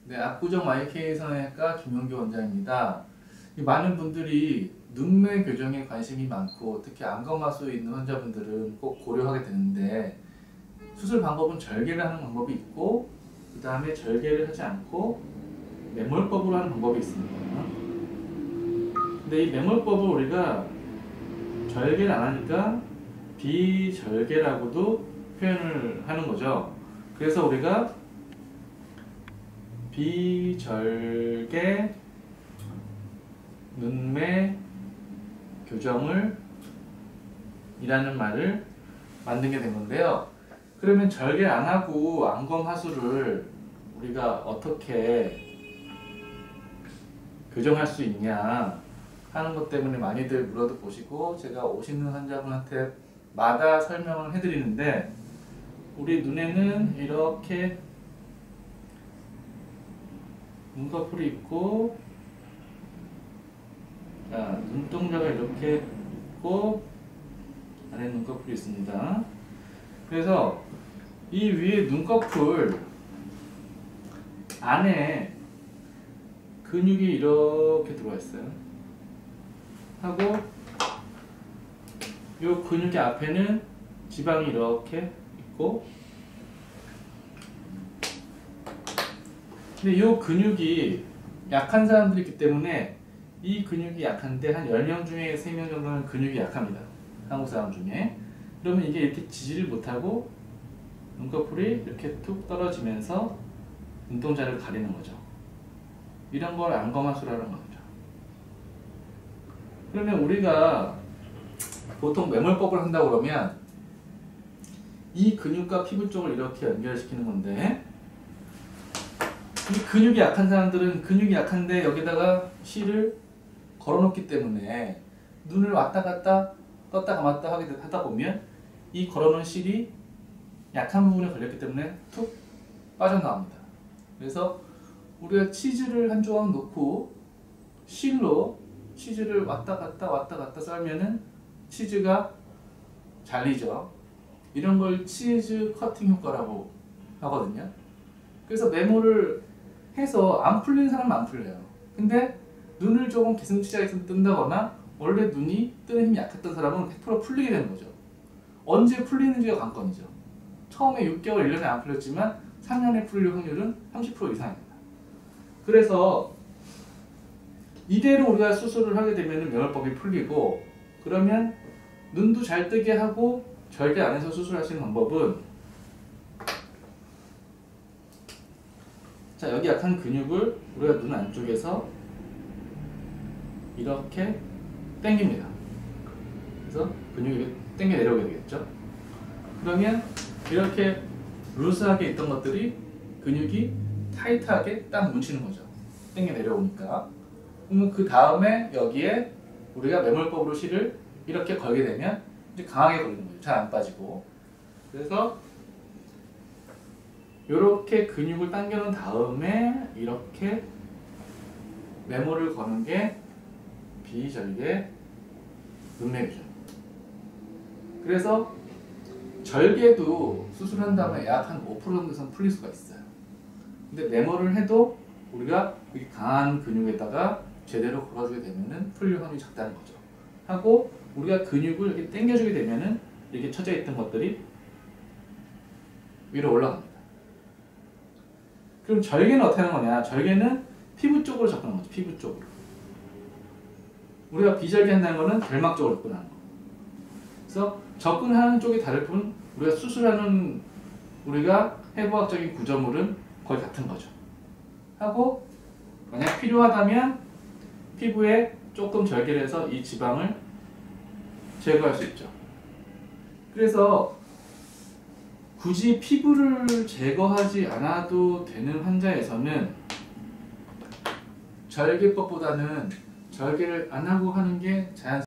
네, 압구정 YK 성형외과 김용규 원장입니다. 많은 분들이 눈매 교정에 관심이 많고 특히 안검하수에 있는 환자분들은 꼭 고려하게 되는데 수술 방법은 절개를 하는 방법이 있고 그 다음에 절개를 하지 않고 매몰법으로 하는 방법이 있습니다. 근데 이 매몰법을 우리가 절개를 안 하니까 비절개라고도 표현을 하는 거죠. 그래서 우리가 비절개 눈매 교정을 이라는 말을 만들게 된 건데요. 그러면 절개 안 하고 안검하수를 우리가 어떻게 교정할 수 있냐 하는 것 때문에 많이들 물어도 보시고 제가 오시는 환자분한테 마다 설명을 해드리는데, 우리 눈에는 이렇게 눈꺼풀이 있고, 자, 눈동자가 이렇게 있고 안에 눈꺼풀이 있습니다. 그래서 이 위에 눈꺼풀 안에 근육이 이렇게 들어와 있어요. 하고 이 근육의 앞에는 지방이 이렇게 있고, 근데 이 근육이 약한 사람들이 있기 때문에 이 근육이 약한데 한 10명 중에 3명 정도는 근육이 약합니다. 한국 사람 중에. 그러면 이게 이렇게 지지를 못하고 눈꺼풀이 이렇게 툭 떨어지면서 눈동자를 가리는 거죠. 이런 걸 안검하수라는 거죠. 그러면 우리가 보통 매몰법을 한다고 그러면 이 근육과 피부 쪽을 이렇게 연결시키는 건데, 이 근육이 약한 사람들은 근육이 약한데 여기다가 실을 걸어놓기 때문에 눈을 왔다 갔다 떴다 감았다 하다 보면 이 걸어놓은 실이 약한 부분에 걸렸기 때문에 툭 빠져나옵니다. 그래서 우리가 치즈를 한 조각 놓고 실로 치즈를 왔다 갔다 썰면은 치즈가 잘리죠. 이런 걸 치즈 커팅 효과라고 하거든요. 그래서 메모를 해서 안 풀리는 사람은 안 풀려요. 근데 눈을 조금 기승치자에서 뜬다거나 원래 눈이 뜨는 힘이 약했던 사람은 100% 풀리게 되는 거죠. 언제 풀리는지가 관건이죠. 처음에 6개월, 1년에 안 풀렸지만 3년에 풀릴 확률은 30% 이상입니다. 그래서 이대로 우리가 수술을 하게 되면 매몰법이 풀리고, 그러면 눈도 잘 뜨게 하고 절개 안 해서 수술하시는 방법은, 자, 여기 약한 근육을 우리가 눈 안쪽에서 이렇게 당깁니다. 그래서 근육이 당겨 내려오게 되겠죠. 그러면 이렇게 루스하게 있던 것들이 근육이 타이트하게 딱 뭉치는 거죠. 당겨 내려오니까. 그러면 그 다음에 여기에 우리가 매몰법으로 실을 이렇게 걸게 되면 이제 강하게 걸리는 거죠. 잘 안 빠지고. 그래서 이렇게 근육을 당겨 놓은 다음에 이렇게 매몰을 거는 게 비절개 눈매 교정. 그래서 절개도 수술한 다음에 약 한 5% 정도에서는 풀릴 수가 있어요. 근데 매몰을 해도 우리가 이 강한 근육에다가 제대로 걸어주게 되면은 풀릴 확률이 작다는 거죠. 하고 우리가 근육을 이렇게 당겨주게 되면은 이렇게 처져 있던 것들이 위로 올라갑니다. 그럼 절개는 어떻게 하는 거냐? 절개는 피부 쪽으로 접근하는 거죠. 피부 쪽으로. 우리가 비절개 한다는 거는 결막 쪽으로 접근하는 거. 그래서 접근하는 쪽이 다를 뿐 우리가 수술하는 우리가 해부학적인 구조물은 거의 같은 거죠. 하고 만약 필요하다면 피부에 조금 절개를 해서 이 지방을 제거할 수 있죠. 그래서 굳이 피부를 제거하지 않아도 되는 환자에서는 절개법보다는 절개를 안 하고 하는 게 자연스럽습니다.